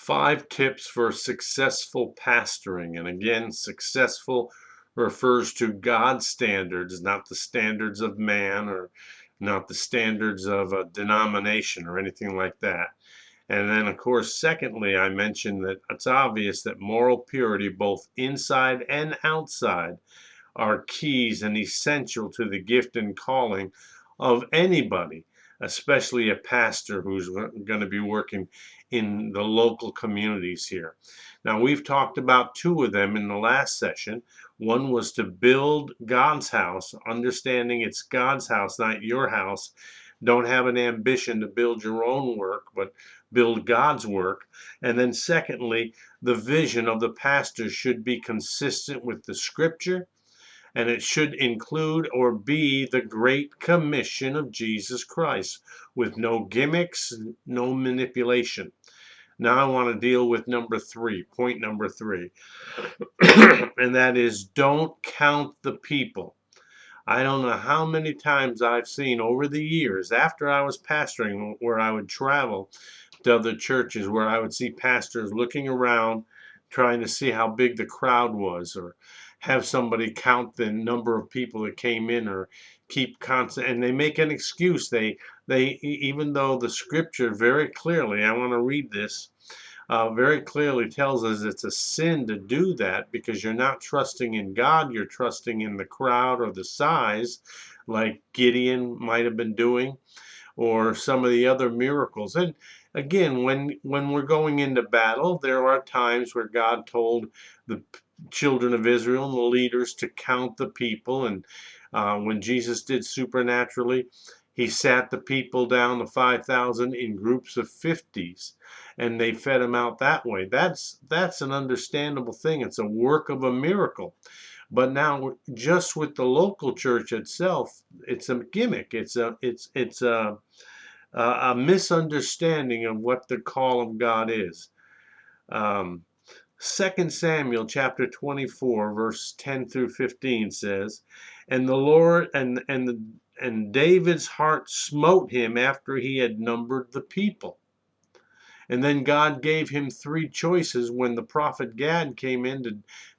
5 tips for successful pastoring. And again, successful refers to God's standards, not the standards of man or not the standards of a denomination or anything like that. And then, of course, secondly, I mentioned that it's obvious that moral purity, both inside and outside, are keys and essential to the gift and calling of anybody, especially a pastor who's going to be working in the local communities here. Now, we've talked about 2 of them in the last session. One was to build God's house, understanding it's God's house, not your house. Don't have an ambition to build your own work, but build God's work. And then secondly, the vision of the pastor should be consistent with the scripture, and it should include or be the Great Commission of Jesus Christ with no gimmicks, no manipulation. Now I want to deal with point number 3, and that is don't count the people. I don't know how many times I've seen over the years after I was pastoring where I would travel to other churches where I would see pastors looking around trying to see how big the crowd was, or have somebody count the number of people that came in, or keep constant, and they make an excuse. They even though the scripture very clearly, I want to read this, very clearly tells us it's a sin to do that, because you're not trusting in God, you're trusting in the crowd or the size, like Gideon might have been doing, or some of the other miracles. And again, when we're going into battle, there are times where God told the children of Israel and the leaders to count the people. And when Jesus did supernaturally, he sat the people down, the 5,000, in groups of 50s, and they fed them out that way. That's an understandable thing. It's a work of a miracle. But now, just with the local church itself, it's a gimmick. It's a misunderstanding of what the call of God is. Um, 2 Samuel chapter 24, verse 10 through 15 says, "And the Lord and David's heart smote him after he had numbered the people." And then God gave him 3 choices when the prophet Gad came in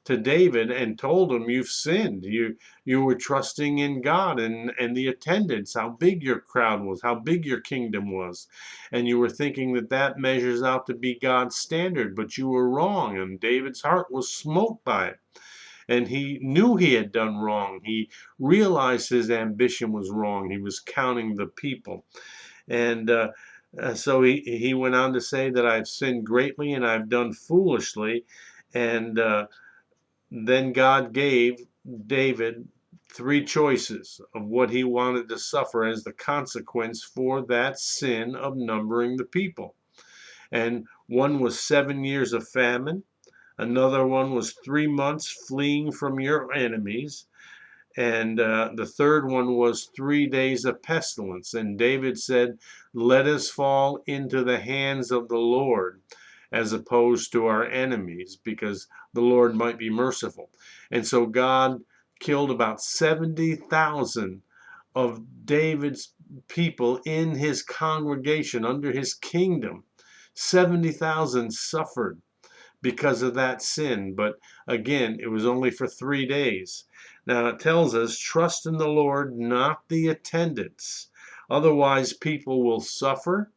to David and told him, "You've sinned. You were trusting in God and the attendance, how big your crowd was, how big your kingdom was. And you were thinking that that measures out to be God's standard, but you were wrong." And David's heart was smote by it. And he knew he had done wrong. He realized his ambition was wrong. He was counting the people. And so he went on to say that I've sinned greatly and I've done foolishly. And then God gave David 3 choices of what he wanted to suffer as the consequence for that sin of numbering the people. And one was 7 years of famine. Another one was 3 months fleeing from your enemies. And the third one was 3 days of pestilence. And David said, "Let us fall into the hands of the Lord as opposed to our enemies, because the Lord might be merciful." And so God killed about 70,000 of David's people in his congregation under his kingdom. 70,000 suffered because of that sin. But again, it was only for 3 days. Now it tells us, trust in the Lord, not the attendance. Otherwise, people will suffer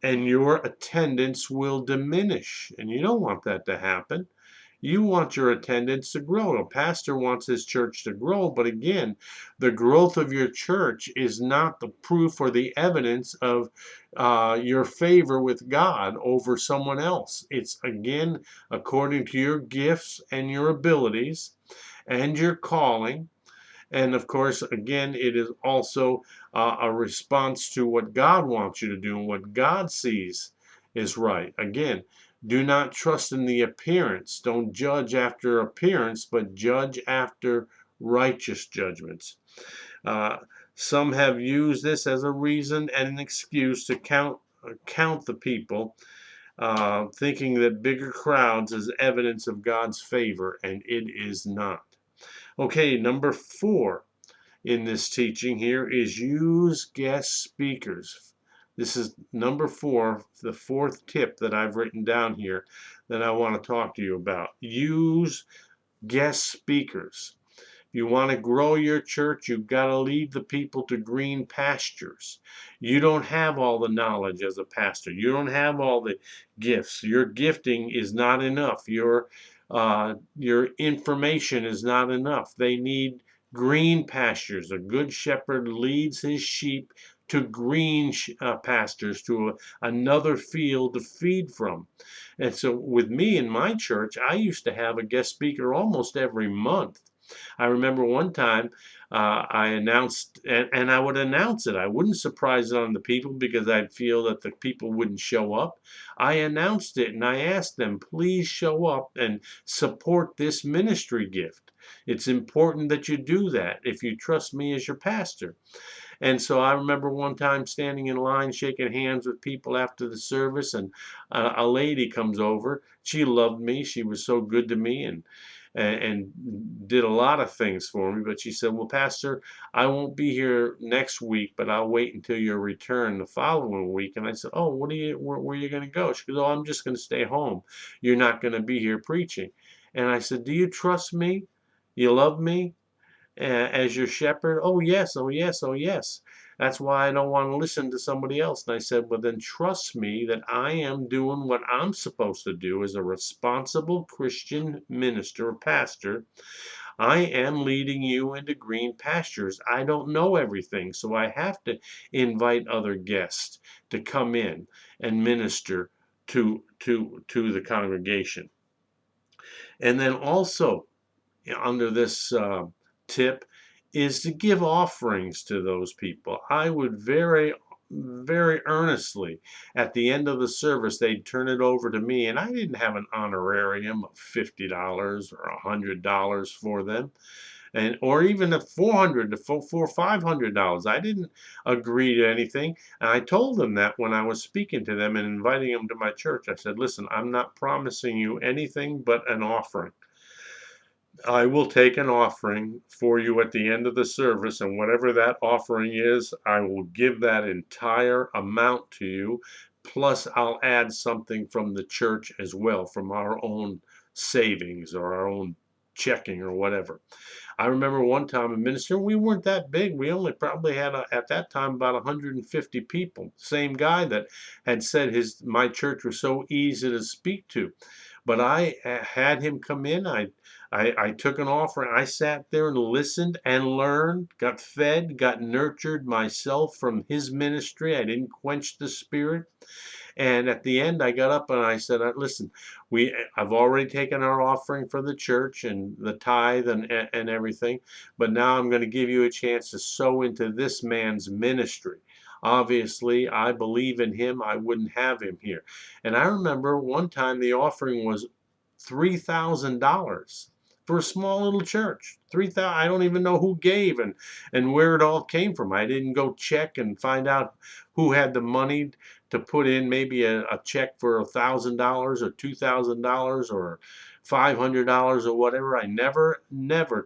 and your attendance will diminish. And you don't want that to happen. You want your attendance to grow. A pastor wants his church to grow, but again, the growth of your church is not the proof or the evidence of your favor with God over someone else. It's again according to your gifts and your abilities and your calling. And of course, again, it is also a response to what God wants you to do and what God sees is right. Again, do not trust in the appearance. Don't judge after appearance, but judge after righteous judgments. Uh, some have used this as a reason and an excuse to count the people, thinking that bigger crowds is evidence of God's favor, and it is not. Okay, number 4 in this teaching here is use guest speakers. This is number 4, the 4th tip that I've written down here that I want to talk to you about. Use guest speakers. You want to grow your church, you've got to lead the people to green pastures. You don't have all the knowledge as a pastor. You don't have all the gifts. Your gifting is not enough. Your information is not enough. They need green pastures. A good shepherd leads his sheep to green pastures, to another field to feed from. And so with me in my church, I used to have a guest speaker almost every month. I remember one time I announced, and I would announce it. I wouldn't surprise it on the people because I'd feel that the people wouldn't show up. I announced it and I asked them, please show up and support this ministry gift. It's important that you do that if you trust me as your pastor. And so I remember one time standing in line, shaking hands with people after the service, and a lady comes over. She loved me. She was so good to me, and did a lot of things for me. But she said, "Well, Pastor, I won't be here next week, but I'll wait until your return the following week." And I said, "Oh, where are you going to go?" She goes, "Oh, I'm just going to stay home. You're not going to be here preaching." And I said, "Do you trust me? You love me as your shepherd?" "Oh, yes, oh, yes, oh, yes. That's why I don't want to listen to somebody else." And I said, "Well, then trust me that I am doing what I'm supposed to do as a responsible Christian minister or pastor. I am leading you into green pastures. I don't know everything, so I have to invite other guests to come in and minister to the congregation." And then also under this tip is to give offerings to those people. I would very earnestly, at the end of the service, they'd turn it over to me, and I didn't have an honorarium of $50 or $100 for them, and or even a 400 to $500. I didn't agree to anything, and I told them that when I was speaking to them and inviting them to my church. I said, "Listen, I'm not promising you anything but an offering. I will take an offering for you at the end of the service, and whatever that offering is, I will give that entire amount to you. Plus, I'll add something from the church as well, from our own savings or our own checking or whatever." I remember one time a minister, we weren't that big. We only probably had at that time about 150 people. Same guy that had said my church was so easy to speak to. But I had him come in. I took an offering. I sat there and listened and learned, got fed, got nurtured myself from his ministry. I didn't quench the spirit. And at the end, I got up and I said, "Listen, I've already taken our offering for the church and the tithe and everything, but now I'm going to give you a chance to sow into this man's ministry. Obviously, I believe in him. I wouldn't have him here." And I remember one time the offering was $3,000 for a small little church. 3,000. I don't even know who gave and where it all came from. I didn't go check and find out who had the money to put in maybe a check for $1,000 or $2,000 or $500 or whatever. I never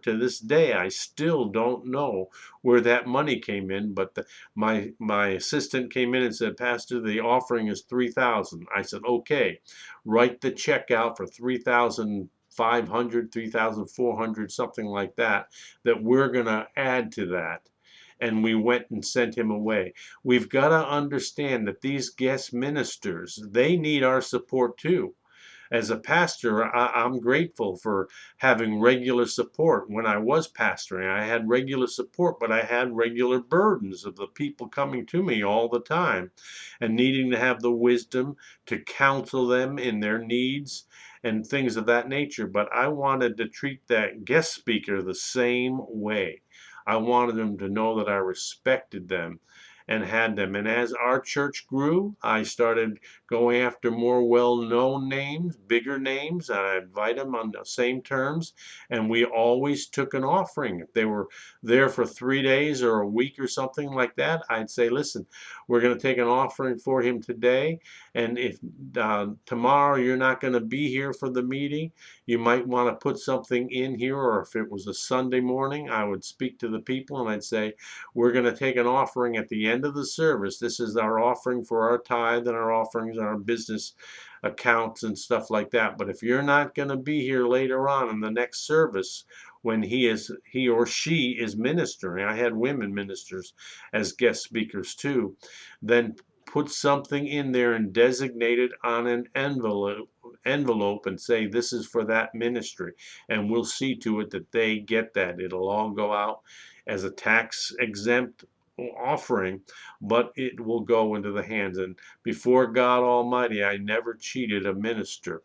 to this day, I still don't know where that money came in. But my assistant came in and said, "Pastor, the offering is 3,000." I said, "Okay, write the check out for 3,500, 3,400, something like that we're going to add to that." And we went and sent him away. We've got to understand that these guest ministers, they need our support too. As a pastor, I'm grateful for having regular support. When I was pastoring, I had regular support, but I had regular burdens of the people coming to me all the time and needing to have the wisdom to counsel them in their needs and things of that nature. But I wanted to treat that guest speaker the same way. I wanted them to know that I respected them and had them. And as our church grew, I started going after more well-known names, bigger names, and I invite them on the same terms. And we always took an offering. If they were there for 3 days or a week or something like that, I'd say, "Listen, we're going to take an offering for him today. And if tomorrow you're not going to be here for the meeting, you might want to put something in here." Or if it was a Sunday morning, I would speak to the people and I'd say, "We're going to take an offering at the end of the service, this is our offering for our tithe and our offerings and our business accounts and stuff like that. But if you're not going to be here later on in the next service when he or she is ministering, I had women ministers as guest speakers too, then put something in there and designate it on an envelope and say this is for that ministry, and we'll see to it that they get that. It'll all go out as a tax exempt offering, but it will go into the hands. And before God Almighty, I never cheated a minister.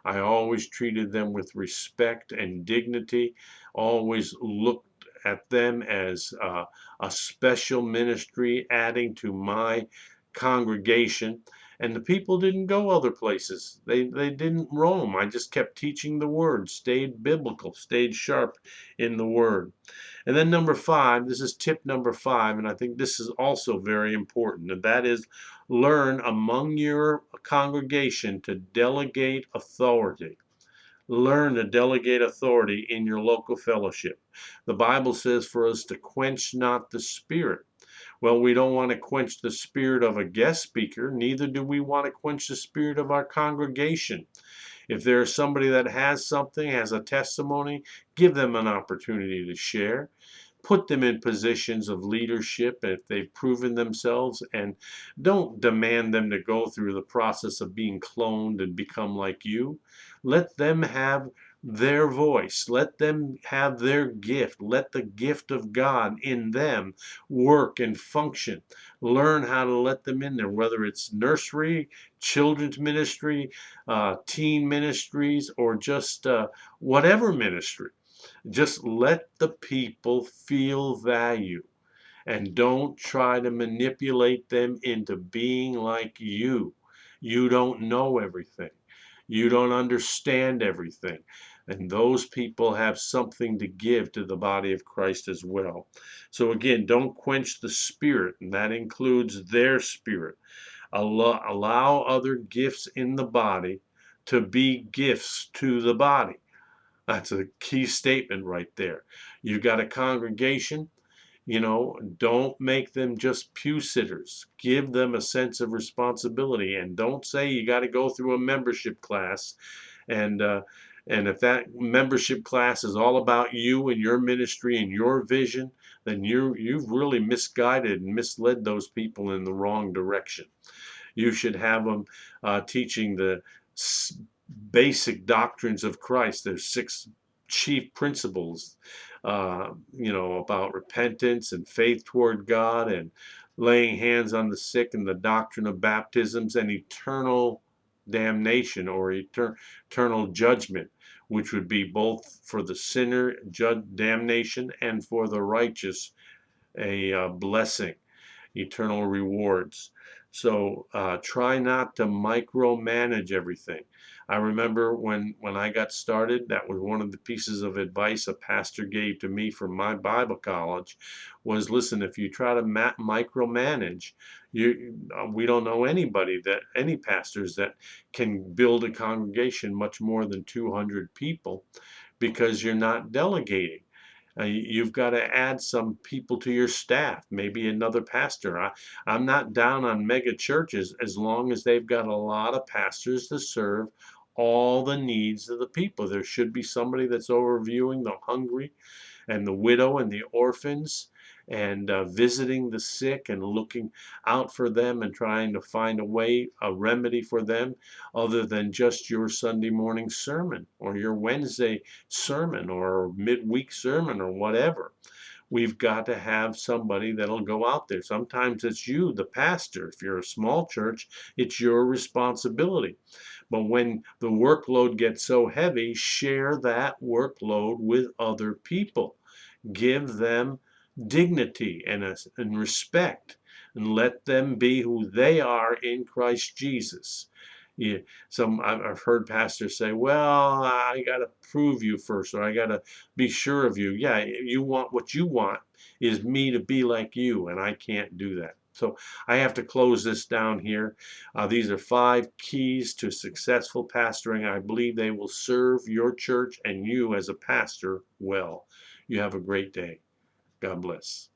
I always treated them with respect and dignity, always looked at them as a special ministry adding to my congregation. And the people didn't go other places. They didn't roam. I just kept teaching the word, stayed biblical, stayed sharp in the word. And then number 5, this is tip number 5, and I think this is also very important, and that is learn among your congregation to delegate authority. Learn to delegate authority in your local fellowship. The Bible says for us to quench not the spirit. Well, we don't want to quench the spirit of a guest speaker, neither do we want to quench the spirit of our congregation. If there's somebody that has something, has a testimony, give them an opportunity to share. Put them in positions of leadership if they've proven themselves, and don't demand them to go through the process of being cloned and become like you. Let them have their voice. Let them have their gift. Let the gift of God in them work and function. Learn how to let them in there, whether it's nursery, children's ministry, teen ministries, or just whatever ministry. Just let the people feel value, and don't try to manipulate them into being like you. You don't know everything. You don't understand everything. And those people have something to give to the body of Christ as well. So again, don't quench the spirit, and that includes their spirit. Allow other gifts in the body to be gifts to the body. That's a key statement right there. You've got a congregation, don't make them just pew sitters. Give them a sense of responsibility, and don't say you got to go through a membership class. And and if that membership class is all about you and your ministry and your vision, then you've really misguided and misled those people in the wrong direction. You should have them teaching the basic doctrines of Christ. There's 6 chief principles, about repentance and faith toward God and laying hands on the sick and the doctrine of baptisms and eternal damnation or eternal judgment, which would be both for the sinner damnation and for the righteous a blessing, eternal rewards. So try not to micromanage everything. I remember when I got started, that was one of the pieces of advice a pastor gave to me from my Bible college was, listen, if you try to micromanage, we don't know any pastors that can build a congregation much more than 200 people because you're not delegating. You've got to add some people to your staff, maybe another pastor. I'm not down on mega churches as long as they've got a lot of pastors to serve all the needs of the people. There should be somebody that's overviewing the hungry and the widow and the orphans and visiting the sick and looking out for them and trying to find a remedy for them other than just your Sunday morning sermon or your Wednesday sermon or midweek sermon or whatever. We've got to have somebody that'll go out there. Sometimes it's you, the pastor. If you're a small church, it's your responsibility. But when the workload gets so heavy, share that workload with other people. Give them dignity and respect, and let them be who they are in Christ Jesus. Yeah, I've heard pastors say, "Well, I got to prove you first, or I got to be sure of you." Yeah, what you want is me to be like you, and I can't do that. So I have to close this down here. These are 5 keys to successful pastoring. I believe they will serve your church and you as a pastor well. You have a great day. God bless.